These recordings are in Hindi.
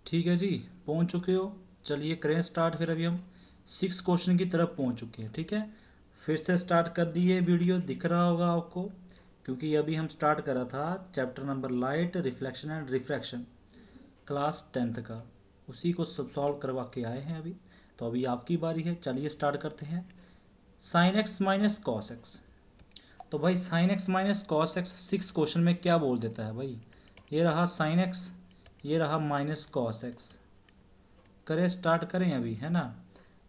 ठीक है जी, पहुंच चुके हो। चलिए करें स्टार्ट। फिर अभी हम 6 क्वेश्चन की तरफ पहुंच चुके हैं। ठीक है, फिर से स्टार्ट कर दिए। वीडियो दिख रहा होगा आपको, क्योंकि अभी हम स्टार्ट करा था chapter number light, reflection and refraction, class 10th का। उसी को सब सॉल्व करवा के आए हैं अभी। तो अभी आपकी बारी है, चलिए स्टार्ट करते हैं। Sine x minus cos x. तो भाई sine x minus cos x 6 question में क्या बोल देता है भाई? ये रहा साइन एक्स, ये रहा माइनस कॉस एक्स। करें स्टार्ट, करें अभी, है ना?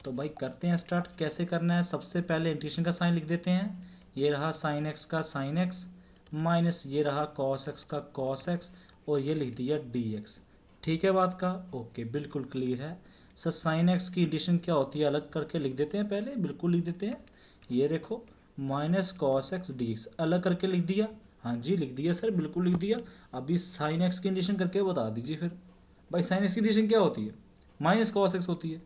तो भाई करते हैं स्टार्ट। कैसे करना है? सबसे पहले इंटीग्रेशन का साइन लिख देते हैं। ये रहा साइन एक्स का साइन एक्स, माइनस ये रहा कॉस एक्स का कॉस एक्स, और ये लिख दिया डी एक्स। ठीक है बात का? ओके, बिल्कुल क्लियर है सर। साइन एक्स की इंटीग्रेशन क्या होती है अलग करके लिख देते हैं पहले, बिल्कुल लिख देते हैं। ये देखो minus cos x D x अलग करके लिख दिया। हाँ जी लिख दिया सर, बिल्कुल लिख दिया। अभी साइन एक्स की इंटीग्रेशन करके बता दीजिए फिर। भाई साइन एक्स की इंटीग्रेशन क्या होती है? माइनस कॉस एक्स होती है।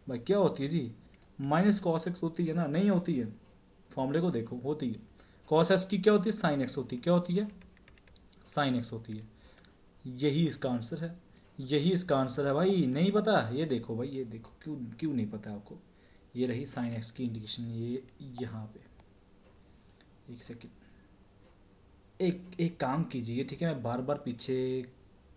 भाई क्या होती है जी? माइनस कॉस एक्स होती है ना? नहीं होती है? फॉर्मूले को देखो, होती है। कॉस एक्स की क्या होती है? साइन एक्स होती है। क्या होती है? साइन एक्स होती है। यही इसका आंसर है, यही इसका आंसर है भाई। नहीं पता? ये देखो भाई, ये देखो, क्यों क्यों नहीं पता आपको? ये रही साइन एक्स की इंडिकेशन, ये यहाँ पे। एक सेकेंड, एक एक काम कीजिए, ठीक है? मैं बार बार पीछे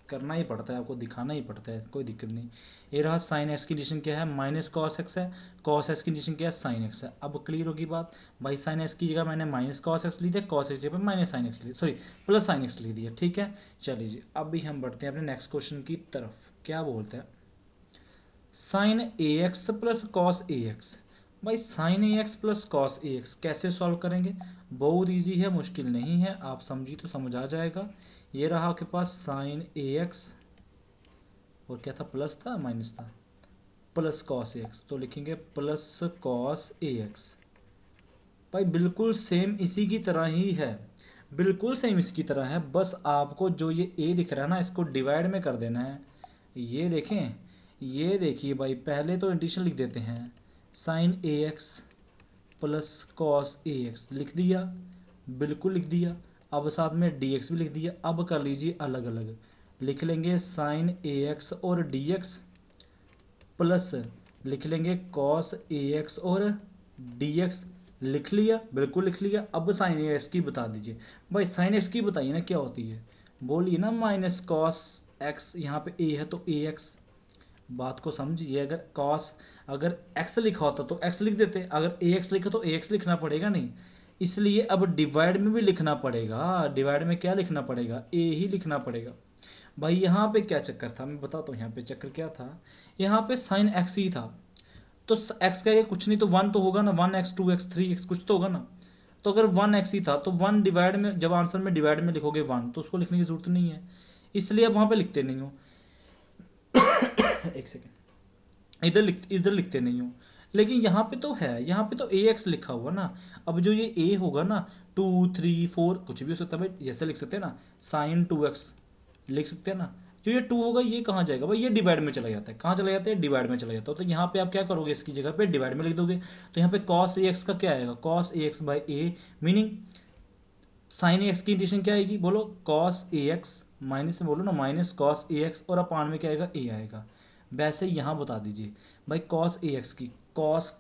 करना ही पड़ता है, आपको दिखाना ही पड़ता है, कोई दिक्कत नहीं। ये रहा साइन एक्स की कंडीशन क्या है? माइनस कॉस एक्स है। कॉस एक्स की कंडीशन क्या है? साइन एक्स है। अब क्लियर होगी बात। भाई साइन एक्स की जगह मैंने माइनस कॉस एक्स ली दिया, कॉस एक्स की जगह माइनस साइन एक्स ली, सॉरी प्लस साइन एक्स ली दिया। ठीक है, चलिए जी अभी हम बढ़ते हैं अपने नेक्स्ट क्वेश्चन की तरफ। क्या बोलते हैं? Sign a x plus cos a x. भाई sign a x plus cos a x कैसे सॉल्व करेंगे? बहुत इजी है, मुश्किल नहीं है, आप समझिए तो समझ आ जाएगा। ये रहा आपके पास साइन ए एक्स, और क्या था? प्लस था माइनस था? प्लस कॉस ए एक्स, तो लिखेंगे प्लस कॉस ए एक्स। भाई बिल्कुल सेम इसी की तरह ही है, बिल्कुल सेम इसकी तरह है। बस आपको जो ये ए दिख रहा है ना, इसको डिवाइड में कर देना है। ये देखें, ये देखिए भाई, पहले तो इंटीग्रेशन लिख देते हैं। Sign a x plus cos a x लिख दिया, बिल्कुल लिख दिया। अब साथ में डी एक्स भी लिख दिया। अब कर लीजिए अलग अलग, लिख लेंगे साइन ए एक्स और डी एक्स, प्लस लिख लेंगे कॉस ए एक्स और डी एक्स। लिख लिया, बिल्कुल लिख लिया। अब साइन ए एक्स की बता दीजिए। भाई साइन एक्स की बताइए ना क्या होती है? बोलिए ना, माइनस कॉस एक्स, यहाँ पे ए है तो ए एक्स। बात को समझिए। अगर कॉस, अगर एक्स लिखा होता तो एक्स लिख देते, अगर ए एक्स लिखा तो ए एक्स लिखना पड़ेगा नहीं। इसलिए अब डिवाइड में भी लिखना पड़ेगा। डिवाइड में क्या लिखना पड़ेगा? ए ही लिखना पड़ेगा। भाई यहाँ पे क्या चक्कर था मैं बताता हूँ। यहाँ पे चक्कर क्या था? यहाँ पे साइन एक्स ही था, तो एक्स का ये कुछ नहीं तो वन तो होगा ना, 1x 2x 3x कुछ तो होगा ना। तो अगर 1x ही था तो 1 डिवाइड में, जब आंसर में डिवाइड में लिखोगे 1 तो उसको लिखने की जरूरत नहीं है, इसलिए अब वहां पे लिखते नहीं हो। एक सेकेंड, इधर लिखते नहीं हो। लेकिन यहाँ पे तो है, यहाँ पे तो ए एक्स लिखा हुआ ना। अब जो ये ए होगा ना, 2 3 4 कुछ भी हो सकता है भाई, जैसे लिख सकते हैं ना, साइन 2x लिख सकते हैं ना। जो ये 2 होगा ये कहाँ जाएगा भाई? ये डिवाइड में चला जाता है। कहाँ चला जाता है? डिवाइड में चला जाता है। तो यहाँ पे आप क्या करोगे? इसकी जगह पे डिवाइड में लिख दोगे। तो यहाँ पे कॉस ए एक्स का क्या आएगा? Cos a x by A, meaning sine x की इंटीग्रेशन क्या आएगी? बोलो, कॉस ए एक्स, माइनस में बोलो ना, माइनस कॉस ए एक्स, और अपान में क्या आएगा? ए आएगा। वैसे यहाँ बता दीजिए भाई, कॉस ए एक्स की, कॉस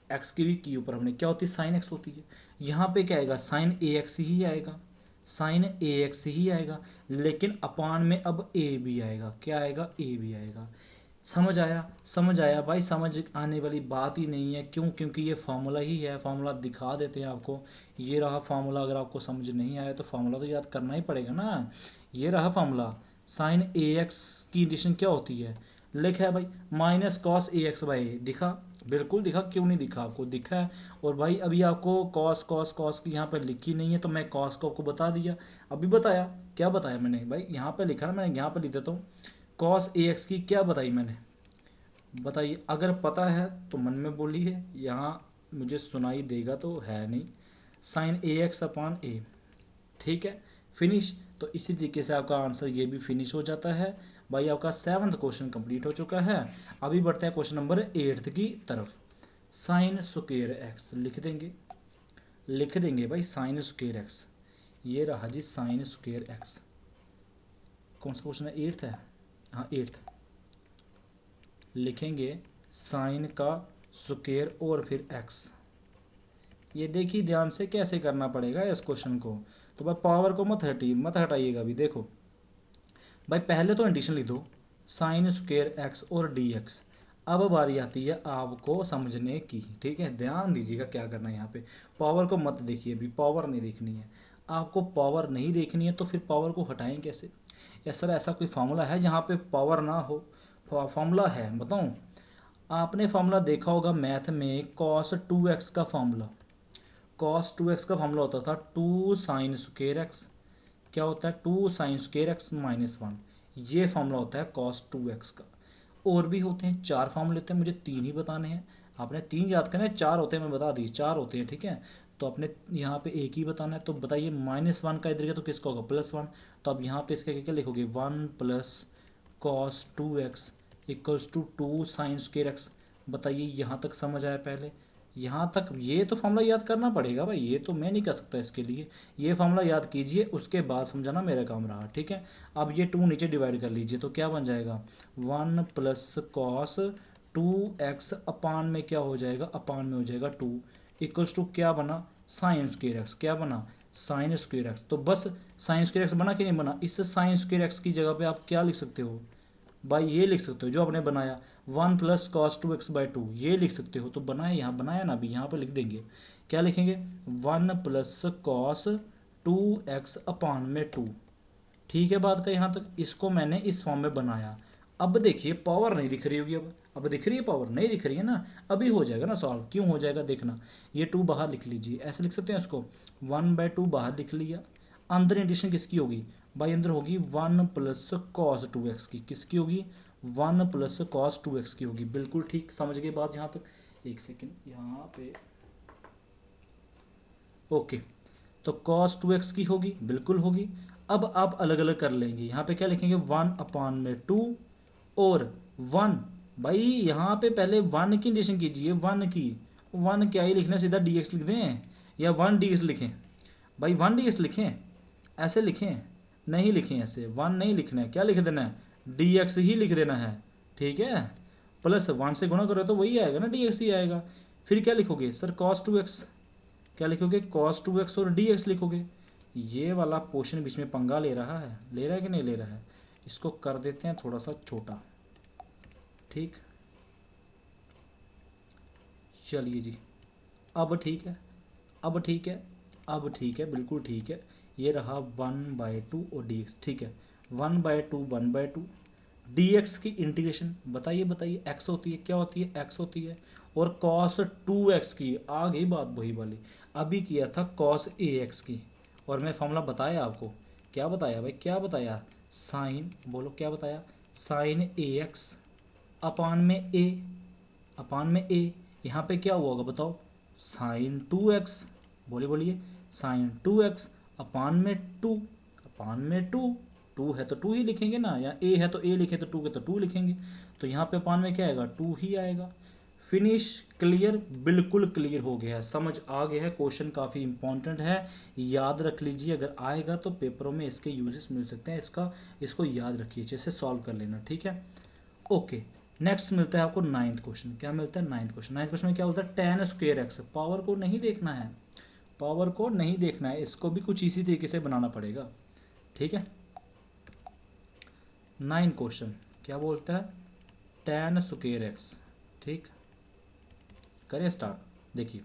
एक्स की भी की ऊपर हमने क्या होती है? साइन एक्स होती है। यहाँ पे क्या आएगा? साइन ए एक्स ही आएगा, साइन ए एक्स ही आएगा। लेकिन अपान में अब ए भी आएगा। क्या आएगा? ए भी आएगा। समझ आया? समझ आया भाई? समझ आने वाली बात ही नहीं है। क्यों? क्योंकि ये फार्मूला ही है। फार्मूला दिखा देते हैं आपको। ये रहा फार्मूला। अगर आपको समझ नहीं आया तो फार्मूला तो याद करना ही पड़ेगा ना। ये रहा फार्मूला। साइन ए एक्स की इंटीग्रेशन क्या होती है? लिखा है भाई, minus cos a x by a. दिखा? बिल्कुल दिखा। क्यों नहीं दिखा? आपको दिखा है। और भाई अभी आपको कॉस कॉस कॉस की यहाँ पर लिखी नहीं है, तो मैं कॉस को आपको बता दिया। अभी बताया, क्या बताया मैंने भाई? यहाँ पे लिखा ना, मैंने यहाँ पे लिख देता हूँ। कॉस ए एक्स की क्या बताई मैंने? बताइए। अगर पता है तो मन में बोलिए, यहाँ मुझे सुनाई देगा तो है नहीं। साइन ए एक्स अपान ए। ठीक है, फिनिश। तो इसी तरीके से आपका आंसर ये भी फिनिश हो जाता है। भाई आपका 7th क्वेश्चन कंप्लीट हो चुका है। अभी बढ़ते हैं क्वेश्चन नंबर 8th की तरफ। साइन स्क्वायर एक्स लिख देंगे, लिख देंगे भाई साइन स्क्वायर एक्स। ये रहा जी साइन स्क्वायर एक्स। कौन सा क्वेश्चन है? 8th है, हाँ 8th। लिखेंगे साइन का स्क्वायर और फिर एक्स। ये देखिए ध्यान से कैसे करना पड़ेगा इस क्वेश्चन को। तो भाई पावर को मत हटाइएगा अभी। देखो भाई पहले तो एडिशन लिख दो साइन स्क्वायर एक्स और डी एक्स। अब बारी आती है आपको समझने की, ठीक है। ध्यान दीजिएगा क्या करना है यहाँ पे। पावर को मत देखिए, अभी पावर नहीं देखनी है आपको। पावर नहीं देखनी है तो फिर पावर को हटाएं कैसे? या सर ऐसा कोई फार्मूला है जहाँ पे पावर ना हो? फार्मूला है, बताऊं? आपने फार्मूला देखा होगा मैथ में, cos 2x का फार्मूला। cos 2x का फार्मूला होता था 2 sin स्क्वायर एक्स। क्या होता है? 2 sin स्क्वायर एक्स माइनस 1। ये फार्मूला होता है cos 2x का। और भी होते हैं, 4 फार्मूले होते हैं, मुझे 3 ही बताने हैं। आपने 3 याद करना है, 4 होते हैं, मैं बता दी 4 होते हैं, ठीक है। तो आपने यहाँ पे एक ही बताना है। तो बताइए -1 का इधर गया तो किसका होगा? +1। तो अब यहाँ पे इसका क्या लिखोगे? 1 + cos 2x equals to 2 sin square X. बताइए यहाँ तक समझ आया? पहले यहाँ तक ये तो फार्मूला याद करना पड़ेगा भाई, ये तो मैं नहीं कर सकता इसके लिए। ये फार्मूला याद कीजिए, उसके बाद समझाना मेरा काम रहा, ठीक है। अब ये 2 नीचे डिवाइड कर लीजिए तो क्या बन जाएगा? 1 + cos 2x अपान में क्या हो जाएगा? अपान में हो जाएगा 2 इक्वल्स टू क्या बना? Sign square x. क्या बना? Sign square x. तो बस साइन स्क्वायर एक्स बना कि नहीं बना? इस साइन स्क्वायर एक्स की जगह पे आप क्या लिख सकते हो भाई? ये लिख सकते हो जो आपने बनाया 1 + cos 2x/2, ये लिख सकते हो। तो बनाया, यहाँ बनाया ना, अभी यहाँ पे लिख देंगे। क्या लिखेंगे? 1 + cos 2x अपान में 2। ठीक है बात का यहाँ तक। इसको मैंने इस फॉर्म में बनाया। अब देखिए पावर नहीं दिख रही होगी। अब दिख रही है? पावर नहीं दिख रही है ना। अभी हो जाएगा ना सॉल्व। क्यों हो जाएगा देखना। ये 2 बाहर लिख लीजिए, ऐसे लिख सकते हैं इसको। 1/2 बाहर लिख लिया। अंदर एडिशन किसकी होगी भाई? अंदर होगी 1 + cos 2x की। किसकी होगी? 1 + cos 2x की होगी। बिल्कुल ठीक, समझ गए बात यहाँ तक? एक सेकेंड यहाँ पे। ओके, तो cos 2x की होगी, बिल्कुल होगी। अब आप अलग अलग कर लेंगे। यहाँ पे क्या लिखेंगे? 1/2 और 1। भाई यहाँ पे पहले 1 की एडिशन कीजिए, 1 की। 1 क्या ही लिखना, सीधा dx लिख दें या 1 dx लिखें? भाई 1 dx लिखें, ऐसे लिखें? नहीं लिखें ऐसे, 1 नहीं लिखना है। क्या लिख देना है? dx ही लिख देना है, ठीक है। प्लस 1 से गुणा करो तो वही आएगा ना, dx ही आएगा। फिर क्या लिखोगे सर? cos 2x। क्या लिखोगे? cos 2x और dx लिखोगे। ये वाला पोर्शन बीच में पंगा ले रहा है, ले रहा है कि नहीं ले रहा है? इसको कर देते हैं थोड़ा सा छोटा, ठीक। चलिए जी, अब ठीक है, अब ठीक है, अब ठीक है, बिल्कुल ठीक है। ये रहा 1/2 और dx, ठीक है। 1/2 1/2 dx की इंटीग्रेशन बताइए, बताइए। x होती है, क्या होती है? x होती है। और cos 2x की आ गई बात वही वाली। अभी किया था cos ax की, और मैं फॉर्मूला बताया आपको। क्या बताया भाई? क्या बताया? साइन, बोलो क्या बताया? साइन ax अपान में a, अपान में a। यहाँ पे क्या हुआ होगा बताओ? Sign 2x। बोलिए बोलिए। साइन 2x अपान में 2, अपान में 2। 2 है तो 2 ही लिखेंगे ना, या a है तो a लिखें, तो 2 के तो 2 लिखेंगे। तो यहाँ पे अपान में क्या आएगा? 2 ही आएगा। फिनिश, क्लियर, बिल्कुल क्लियर हो गया है, समझ आ गया है। क्वेश्चन काफ़ी इंपॉर्टेंट है, याद रख लीजिए। अगर आएगा तो पेपरों में इसके यूजेस मिल सकते हैं। इसको याद रखिए, जैसे सॉल्व कर लेना, ठीक है। ओके, नेक्स्ट मिलता है आपको 9th क्वेश्चन। क्या मिलता है? 9th question. 9th क्वेश्चन में क्या बोलता है? tan square x. पावर को नहीं देखना है, पावर को नहीं देखना है, इसको भी कुछ इसी तरीके से बनाना पड़ेगा, ठीक है। 9 क्वेश्चन क्या बोलता है? tan स्क्वायर एक्स, ठीक। करें स्टार्ट, देखिए।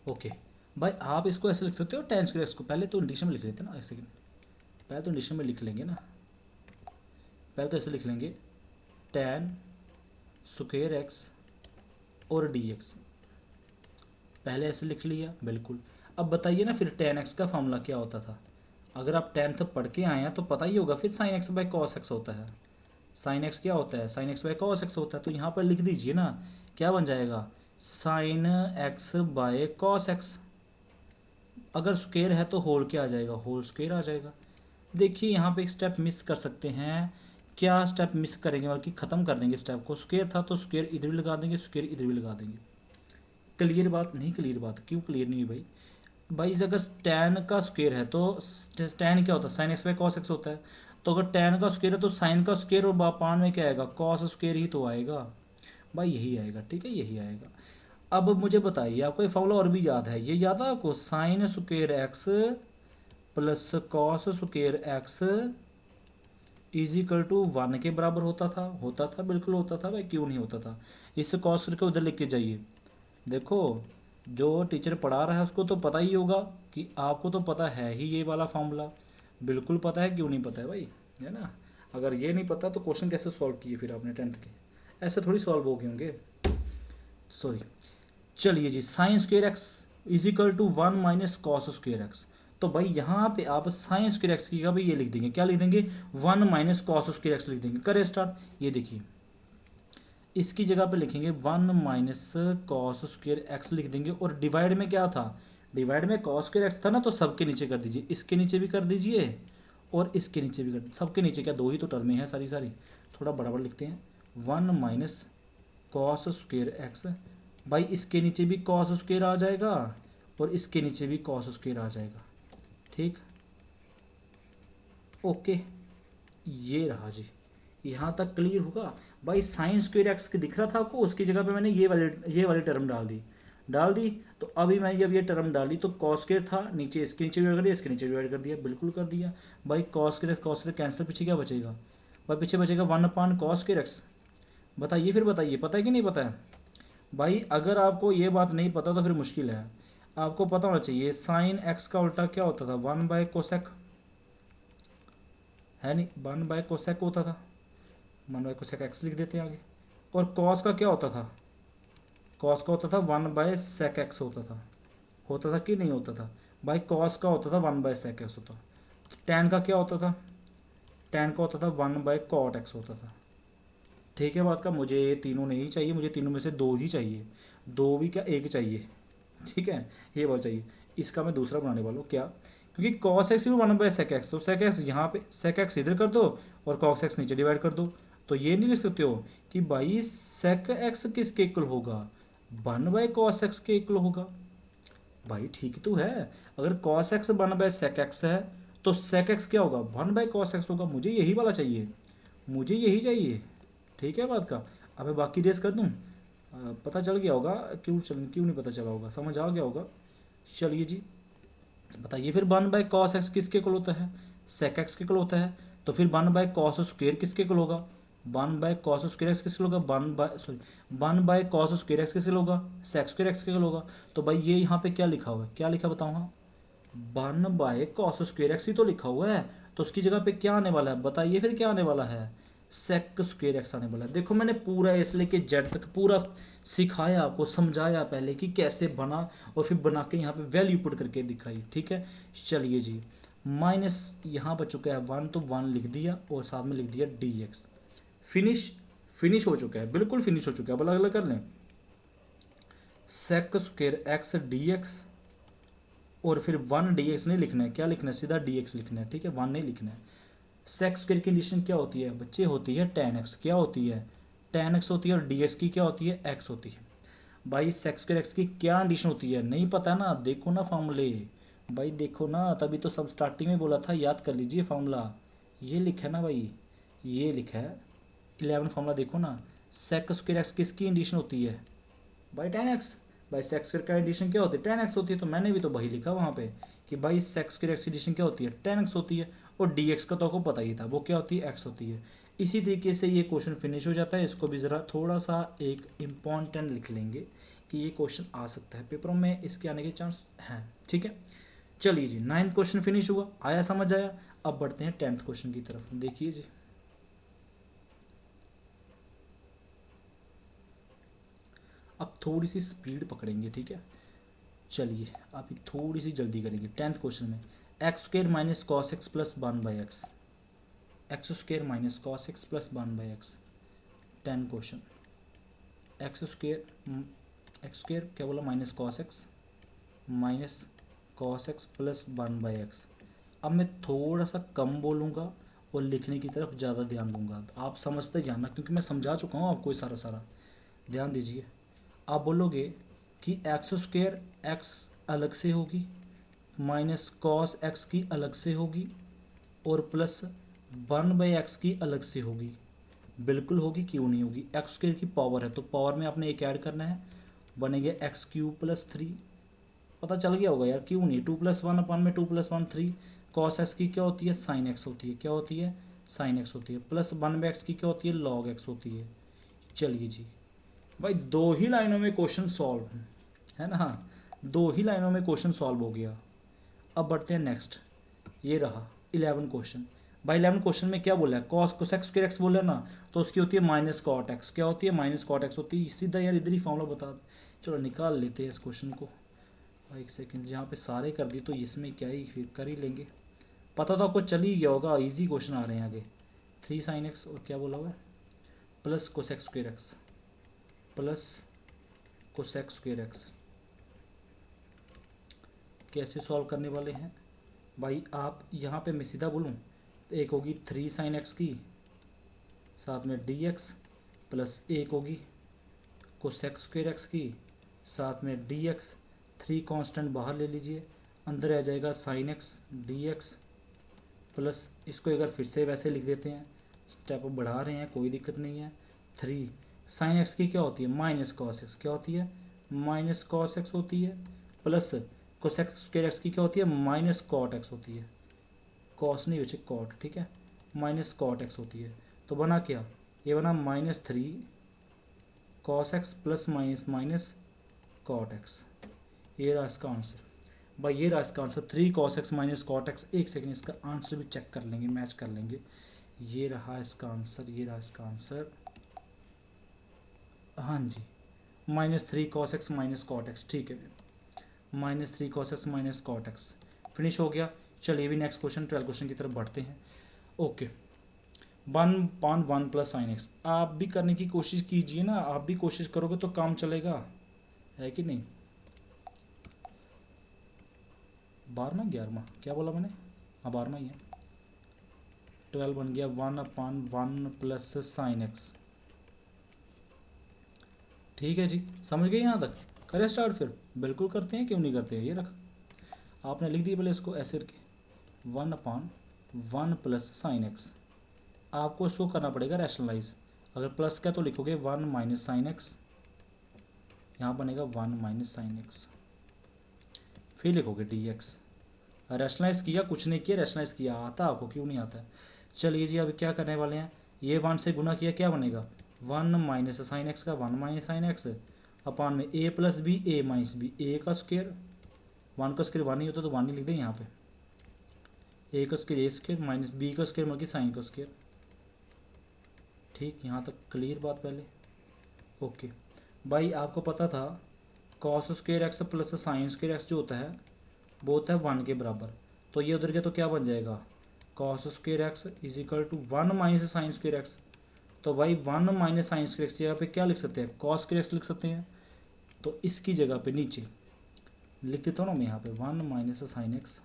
ओके भाई, आप इसको ऐसे लिख सकते हो tan स्क्वायर एक्स को। पहले तो इंडिशन में लिख लेते हैं ना, एक सेकेंड। पहले तो इंडिशन में लिख लेंगे ना, पहले तो ऐसे लिख लेंगे tan स्क्वायर एक्स और dx। पहले ऐसे लिख लिया, बिल्कुल। अब बताइए ना फिर tan x का फॉर्मूला क्या होता था? अगर आप 10th पढ़ के आए हैं तो पता ही होगा, फिर sin x cos x होता है। sin x क्या होता है? sin x cos x होता है। तो यहाँ पर लिख दीजिए ना, क्या बन जाएगा? sin x cos x। अगर स्क्वायर है तो होल क्या आ जाएगा? होल स्क्वायर आ जाएगा। देखिए यहाँ पे एक स्टेप मिस कर सकते हैं। क्या स्टेप मिस करेंगे? बल्कि खत्म कर देंगे स्टेप को। स्क्वायर था तो स्क्वायर इधर भी लगा देंगे, स्क्वायर इधर भी लगा देंगे। क्लियर बात? नहीं क्लियर बात? क्यों क्लियर नहीं भाई? भाई अगर tan का स्क्वायर है तो tan क्या होता है? sin x cos x होता है। तो अगर tan का स्क्वायर है तो sin का स्क्वायर और पान में क्या आएगा, cos स्क्वायर ही तो आएगा भाई, यही आएगा। ठीक है, यही आएगा। अब मुझे बताइए, आपको ये फॉर्मूला और भी याद है, ये याद है आपको, sin square X plus cos square x is equal to 1 के बराबर होता था, बिल्कुल होता था भाई, क्यों नहीं होता था। इससे कॉस करके उधर लेके जाइए। देखो जो टीचर पढ़ा रहा है उसको तो पता ही होगा, कि आपको तो पता है ही ये वाला फॉर्मूला, बिल्कुल पता है, क्यों नहीं पता है भाई, है ना। अगर ये नहीं पता तो क्वेश्चन कैसे सॉल्व किए फिर आपने 10th के, ऐसे थोड़ी सॉल्व हो गए होंगे, सॉरी। चलिए जी, sine square x is equal to 1 minus cos square x. तो भाई यहाँ पे आप साइन स्क्वायर एक्स की भाई ये लिख देंगे, क्या लिख देंगे, 1 माइनस कॉस स्क्वायर एक्स लिख देंगे। करें स्टार्ट। ये देखिए इसकी जगह पे लिखेंगे 1 माइनस कॉस स्क्वायर एक्स लिख देंगे, और डिवाइड में क्या था, डिवाइड में कॉस स्क्वायर एक्स था ना, तो सबके नीचे कर दीजिए, इसके नीचे भी कर दीजिए और इसके नीचे भी कर दीजिए। सबके नीचे क्या, दो ही तो टर्में हैं सारी सारी, थोड़ा बराबर लिखते हैं। 1 माइनस कॉस स्क्वायर एक्स, भाई इसके नीचे भी कॉस स्क्वायर आ जाएगा और इसके नीचे भी कॉस स्क्वायर आ जाएगा। ठीक, ओके, ये रहा जी, यहाँ तक क्लियर होगा भाई। साइन स्क्वायर एक्स दिख रहा था आपको, उसकी जगह पे मैंने ये वाली टर्म डाल दी। तो अभी मैंने जब ये टर्म डाली तो कॉस स्क्वायर था नीचे, इसके नीचे डिवाइड कर दिया, इसके नीचे डिवाइड कर दिया, बिल्कुल कर दिया भाई। कॉस स्क्वायर कैंसिल, पीछे क्या बचेगा भाई, पीछे बचेगा 1 अपान कॉस स्क्वायर एक्स। बताइए फिर, बताइए पता है कि नहीं पता है भाई। अगर आपको ये बात नहीं पता तो फिर मुश्किल है, आपको पता होना चाहिए। साइन एक्स का उल्टा क्या होता था, 1 बाय कोसेक, है नहीं, 1 बाय कोसेक होता था, 1 बाय कोसेक एक्स लिख देते हैं आगे। और कॉस का क्या होता था, कॉस का होता था 1 बाय सेक एक्स होता था कि नहीं होता था भाई। कॉस का होता था 1 बाय सेक एक्स होता। टैन का क्या होता था, टैन का होता था 1 बाय कॉट एक्स होता था। ठीक है बात का, मुझे ये तीनों नहीं चाहिए, मुझे तीनों में से 2 ही चाहिए, 2 भी क्या, 1 चाहिए। ठीक है, ये बात चाहिए। इसका मैं दूसरा बनाने वाला हूँ, क्या, क्योंकि cos X 1 by sec X, तो सेक एक्स यहाँ पे, सेक एक्स इधर कर दो और कॉस एक्स नीचे डिवाइड कर दो। तो ये नहीं लिख सकते हो कि भाई सेक एक्स किसके इक्वल होगा, 1 बाय कॉस एक्स के इक्वल होगा। भाई ठीक तो है, अगर cos X 1 by sec X है तो सेक एक्स क्या होगा, 1 बाय कॉस एक्स होगा। मुझे यही वाला चाहिए, मुझे यही चाहिए। ठीक है बात का। अब मैं बाकी रेस कर दूं, पता चल गया होगा, क्यों नहीं पता चला होगा, समझ आ गया होगा। चलिए जी, बताइए फिर 1 बाय कॉस एक्स किसके इक्वल होता है, सेक एक्स के इक्वल होता है। तो फिर 1 बाय कॉस स्क्वायर किसके इक्वल होगा, 1 बाय कॉस स्क्वायर एक्स किसके होगा, 1 बाय कॉस स्क्वायर एक्स किसके होगा, सेक स्क्वायर एक्स के होगा। तो भाई ये यहाँ पे क्या लिखा हुआ है, क्या लिखा बताऊँ, हाँ 1 बाय कॉस स्क्वायर एक्स ही तो लिखा हुआ है, तो उसकी जगह पे क्या आने वाला है, बताइए फिर क्या आने वाला है, सेक स्क्वायर एक्स आने वाला है। देखो मैंने पूरा एस लेके जेड तक पूरा सिखाया आपको, समझाया पहले कि कैसे बना, और फिर बना के यहाँ पे वैल्यू पुट करके दिखाई। ठीक है, चलिए जी, माइनस यहाँ पर चुका है 1, तो 1 लिख दिया और साथ में लिख दिया डी एक्स। फिनिश हो चुका है, बिल्कुल फिनिश हो चुका है। अब अलग अलग कर लें, sec square X D X, और फिर 1 डी एक्स नहीं लिखना है, क्या लिखना है, सीधा डी एक्स लिखना है। ठीक है, 1 नहीं लिखना है। सेक स्क्वायर की कंडीशन क्या होती है बच्चे, होती है tan x, क्या होती है, tan x होती है, और dx की क्या होती है, x होती है। भाई सेक स्क्वायर x की क्या कंडीशन होती है, नहीं पता ना, देखो ना फॉर्मूले, भाई देखो ना, तभी तो सब स्टार्टिंग में बोला था, याद कर लीजिए फॉर्मूला। ये लिखा है ना भाई, ये लिखा है 11 फॉर्मूला, देखो ना। सेक स्क्वायर x किसकी कंडीशन होती है भाई, tan x। भाई सेक स्क्वायर का कंडीशन क्या होती है, tan x होती है। तो मैंने भी तो वही लिखा वहाँ पे कि भाई सेक स्क्वायर x की कंडीशन क्या होती है, tan x होती है। और dx का तो आपको पता ही था, वो क्या होती है, x होती है। इसी तरीके से ये क्वेश्चन फिनिश हो जाता है। इसको भी ज़रा थोड़ा सा एक इम्पॉर्टेंट लिख लेंगे कि ये क्वेश्चन आ सकता है पेपरों में, इसके आने के चांस हैं। ठीक है, चलिए जी, 9th क्वेश्चन फिनिश हुआ, आया समझ आया। अब बढ़ते हैं 10th क्वेश्चन की तरफ। देखिए जी, अब थोड़ी सी स्पीड पकड़ेंगे। ठीक है, चलिए अभी थोड़ी सी जल्दी करेंगे। 10th क्वेश्चन में x square minus cos x plus 1 by x, x square minus cos x plus 1 by x. 10 question, x square क्या बोला, minus cos x plus 1 by x. अब मैं थोड़ा सा कम बोलूँगा और लिखने की तरफ ज़्यादा ध्यान दूंगा, तो आप समझते जाना, क्योंकि मैं समझा चुका हूँ आपको सारा सारा। ध्यान दीजिए, आप बोलोगे कि एक्स स्क्वायर एक्स अलग से होगी, माइनस कॉस एक्स की अलग से होगी, और प्लस 1/x की अलग से होगी, बिल्कुल होगी, क्यों नहीं होगी, एक्स स्क्वायर की पावर है तो पावर में आपने एक ऐड करना है, बनेगा x³ + 3। पता चल गया होगा यार, क्यों नहीं, 2+1 अपान में 2+1 3। cos x की क्या होती है, sin x होती है, क्या होती है, sin x होती है, प्लस 1/x की क्या होती है, log x होती है। चलिए जी भाई, 2 ही लाइनों में क्वेश्चन सॉल्व है ना, 2 ही लाइनों में क्वेश्चन सॉल्व हो गया। अब बढ़ते हैं नेक्स्ट, ये रहा 11 क्वेश्चन। भाई 11 क्वेश्चन में क्या बोला है, cos x² बोला ना, तो उसकी होती है -cot x, क्या होती है, -cot x होती है, सीधा यार इधर ही फॉर्मूला बता। चलो निकाल लेते हैं इस क्वेश्चन को, एक सेकंड, जहाँ पे सारे कर दिए तो इसमें क्या ही फिर कर ही लेंगे, पता तो आपको चल ही गया होगा, इजी क्वेश्चन आ रहे हैं आगे। 3 sin x और क्या बोला हुआ है, plus cos x² plus cos x²। कैसे सॉल्व करने वाले हैं भाई, आप यहाँ पे मैं सीधा बोलूँ तो एक होगी 3 sin x की, साथ में dx, प्लस एक होगी cos x² की, साथ में dx, 3 कांस्टेंट बाहर ले लीजिए, अंदर आ जाएगा sin x dx, प्लस इसको एक बार फिर से वैसे लिख देते हैं, स्टेप बढ़ा रहे हैं, कोई दिक्कत नहीं है। 3 sin x की क्या होती है, -cos x, क्या होती है, -cos x होती है, प्लस cos x² की क्या होती है, -cot x होती है, cos नहीं बचे cot, ठीक है, -cot x होती है। तो बना क्या, ये बना -3 cos x plus minus cot x, ये रहा इसका आंसर। भाई ये रहा इसका answer, 3 cos x -cot x। एक सेकंड, इसका आंसर भी चेक कर लेंगे, मैच कर लेंगे। ये रहा इसका आंसर, ये रहा इसका आंसर, हाँ जी, -3 cos x -cot x, ठीक है, -3 cos x -cot x finish हो गया। चलिए भी नेक्स्ट क्वेश्चन 12 क्वेश्चन की तरफ बढ़ते हैं। ओके, 1/1 + sin x, आप भी करने की कोशिश कीजिए ना, आप भी कोशिश करोगे तो काम चलेगा, है कि नहीं। 12वां 11वां क्या बोला मैंने, हाँ 12वां ही है। 12 बन गया 1/1 + sin x, ठीक है जी, समझ गए यहाँ तक, करें स्टार्ट फिर, बिल्कुल करते हैं, क्यों नहीं करते हैं, ये रखा आपने लिख दिया पहले इसको ऐसे करके, 1/1 + sin x, आपको इसको करना पड़ेगा रैशनलाइज, अगर प्लस का तो लिखोगे 1 - sin x, यहाँ बनेगा 1 - sin x, फिर लिखोगे dx, रैशनलाइज किया, कुछ नहीं किया, रैशनलाइज किया, आता आपको, क्यों नहीं आता है। चलिए जी, अब क्या करने वाले हैं, ये 1 से गुना किया, क्या बनेगा, 1 - sin x का 1 - sin x अपान में a + b a - b, a का स्क्वायर, 1 का स्क्वायर 1 ही होता तो 1 ही लिख दें यहाँ पे, a का स्क्वायर a² माइनस b का स्क्वायर मतलब साइन का स्क्वायर, ठीक, यहाँ तक क्लियर बात पहले। ओके भाई, आपको पता था cos² x plus sin² x जो होता है वो होता है 1 के बराबर, तो ये उधर के तो क्या बन जाएगा, cos² x = 1 - sin² x, तो भाई 1 - sin² x जगह पे क्या लिख सकते हैं, cos² x लिख सकते हैं, तो इसकी जगह पे नीचे लिख देता हूँ ना मैं यहाँ पे 1 - sin x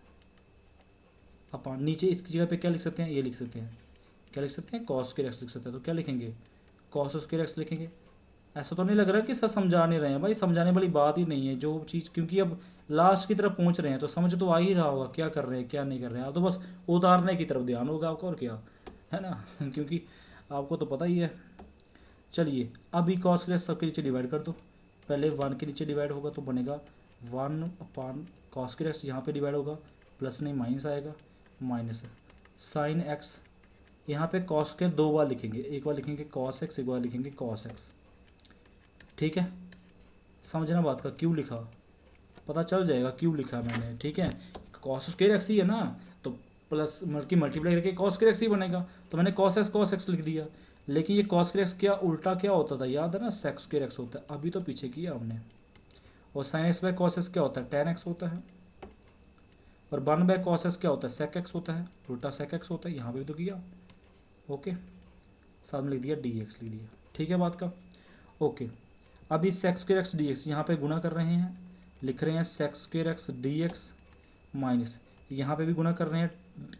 अपान, नीचे इसकी जगह पे क्या लिख सकते हैं, ये लिख सकते हैं, क्या लिख सकते हैं, cos² x लिख सकते हैं, तो क्या लिखेंगे, cos² x लिखेंगे। ऐसा तो नहीं लग रहा कि सर समझा नहीं रहे हैं, भाई समझाने वाली बात ही नहीं है जो चीज़, क्योंकि अब लास्ट की तरफ पहुंच रहे हैं तो समझ तो आ ही रहा होगा क्या कर रहे हैं क्या नहीं कर रहे हैं, आप तो बस उतारने की तरफ ध्यान होगा आपका, और क्या है ना क्योंकि आपको तो पता ही है। चलिए अभी cos के सबके नीचे डिवाइड कर दो, पहले 1 के नीचे डिवाइड होगा तो बनेगा 1/cos के यहाँ पे डिवाइड होगा, प्लस नहीं माइनस आएगा, माइनस साइन x, यहाँ पे cos के 2 बार लिखेंगे, एक बार लिखेंगे cos x, एक बार लिखेंगे cos x, ठीक है, समझना बात का, क्यों लिखा पता चल जाएगा क्यों लिखा मैंने, ठीक है, cos² x ही है ना, तो प्लस की मल्टीप्लाई करके cos² x ही बनेगा, तो मैंने cos x लिख दिया, लेकिन ये cos² x क्या उल्टा क्या होता था, याद है ना, sec² x होता है, अभी तो पीछे किया हमने, और sin x/cos x क्या होता है, tan x होता है, और 1/cos x क्या होता है, sec x होता है, उल्टा sec x होता है, यहाँ पे भी तो किया, ओके, साथ में लिख दिया dx लिख दिया, ठीक है बात का। ओके, अब इस sec² x dx यहाँ पे गुना कर रहे हैं, लिख रहे हैं sec² x dx माइनस, यहाँ पे भी गुना कर रहे हैं,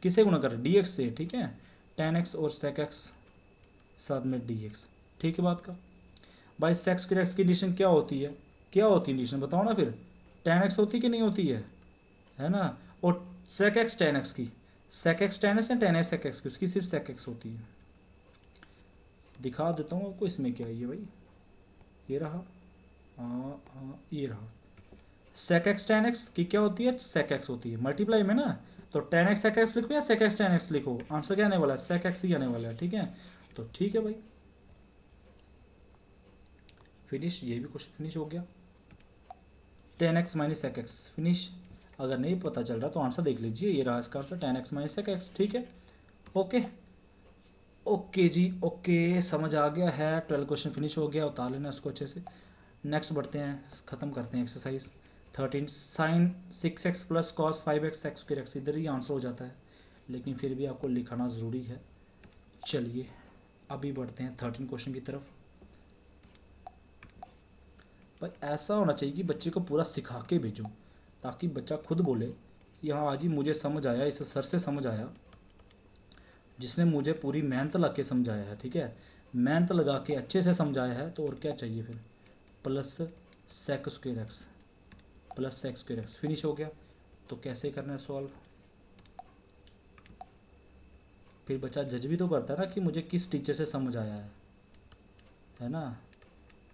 किसे गुना कर रहे हैं, dx से, ठीक है, tan x और sec x साथ में dx, ठीक है बात का। भाई sec² x की एडिशन क्या होती है, क्या होती है एडिशन बताओ ना फिर, tan x होती कि नहीं होती है ना, और sec x tan x की, sec x tan x या tan x sec x की, उसकी सिर्फ sec x होती है। दिखा देता हूँ आपको इसमें क्या है ये भाई, ये रहा, ये रहा। sec x tan x की क्या होती है, sec x होती है, मल्टीप्लाई में ना, तो tan x sec x लिखो या sec x tan x लिखो, आंसर क्या आने वाला है, sec x ही आने वाला है, ठीक है। तो ठीक है भाई, फिनिश, ये भी क्वेश्चन फिनिश हो गया। tan x minus sec x finish. अगर नहीं पता चल रहा तो आंसर देख लीजिए, ये रहा इसका answer, tan x minus sec x, ठीक है। ओके ओके जी, ओके, समझ आ गया है। 12 क्वेश्चन फिनिश हो गया, उतार लेना इसको अच्छे से। नेक्स्ट बढ़ते हैं, खत्म करते हैं exercise 13। Sine 6x plus cos 5x X square X, इधर ही आंसर हो जाता है, लेकिन फिर भी आपको लिखाना ज़रूरी है। चलिए अभी बढ़ते हैं 13 क्वेश्चन की तरफ। भाई ऐसा होना चाहिए कि बच्चे को पूरा सिखा के भेजो, ताकि बच्चा खुद बोले यहाँ आज ही मुझे समझ आया, इसे सर से समझ आया, जिसने मुझे पूरी मेहनत लगा के समझाया है, ठीक है, मेहनत लगा के अच्छे से समझाया है, तो और क्या चाहिए फिर। Plus sec square X plus sec square X finish हो गया। तो कैसे करना है सॉल्व, फिर बच्चा जज भी तो करता है ना कि मुझे किस टीचर से समझ आया है ना,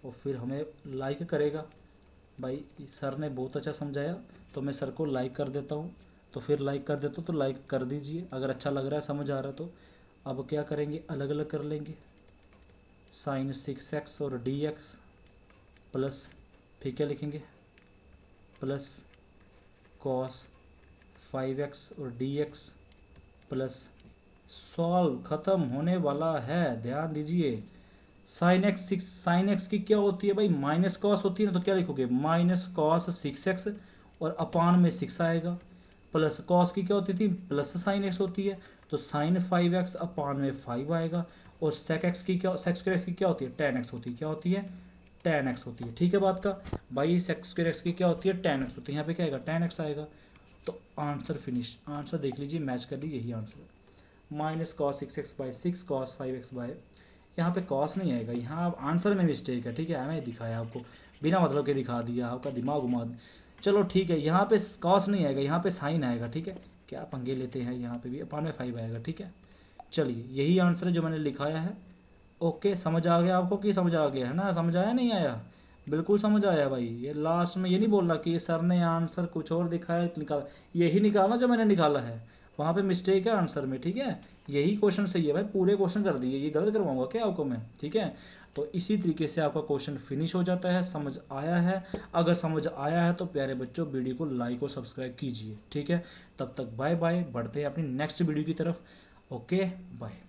और फिर हमें लाइक करेगा, भाई सर ने बहुत अच्छा समझाया तो मैं सर को लाइक कर देता हूँ, तो फिर लाइक कर देता हूँ, तो लाइक कर दीजिए अगर अच्छा लग रहा है, समझ आ रहा है तो। अब क्या करेंगे, अलग अलग कर लेंगे, साइन 6x और dx प्लस, फिर क्या लिखेंगे, प्लस कॉस 5x और dx प्लस, सॉल्व, खत्म होने वाला है, ध्यान दीजिए। साइन एक्स की क्या होती है भाई, माइनस कॉस होती है ना, तो क्या लिखोगे, माइनस कॉस 6x और अपान में 6 आएगा, प्लस कॉस की क्या होती थी, प्लस साइन एक्स होती है, तो साइन 5x अपान में 5 आएगा, और सेक एक्स की क्या, सेक स्क्वायर एक्स की क्या होती है, tan x होती है, क्या होती है, tan x होती है, ठीक है बात का भाई। सेक स्क्वायर एक्स की क्या होती है, tan x होती है, यहाँ पे क्या आएगा, tan x आएगा। तो आंसर फिनिश, आंसर देख लीजिए, मैच कर लीजिए, यही आंसर है। Minus cos 6x by 6 cos 5x by, यहाँ पे कॉस नहीं आएगा, यहाँ आंसर में मिस्टेक है, ठीक है, हमें दिखाया आपको, बिना मतलब के दिखा दिया, आपका दिमाग घुमा। चलो ठीक है, यहाँ पे कॉस नहीं आएगा, यहाँ पे साइन आएगा, ठीक है, क्या पंगे लेते हैं, यहाँ पे भी अपान में 5 आएगा, ठीक है। चलिए यही आंसर है जो मैंने लिखाया है। ओके, समझ आ गया आपको कि समझ आ गया है ना, समझ आया नहीं आया, बिल्कुल समझ आया भाई। ये लास्ट में ये नहीं बोल रहा कि सर ने आंसर कुछ और दिखाया निकाला, यही निकालना जो मैंने निकाला है, वहाँ पे मिस्टेक है आंसर में, ठीक है, यही क्वेश्चन सही है भाई, पूरे क्वेश्चन कर दिए, ये गलत करवाऊंगा क्या आपको मैं, ठीक है। तो इसी तरीके से आपका क्वेश्चन फिनिश हो जाता है, समझ आया है। अगर समझ आया है तो प्यारे बच्चों वीडियो को लाइक और सब्सक्राइब कीजिए, ठीक है। तब तक बाय बाय, बढ़ते हैं अपनी नेक्स्ट वीडियो की तरफ। Okay bye.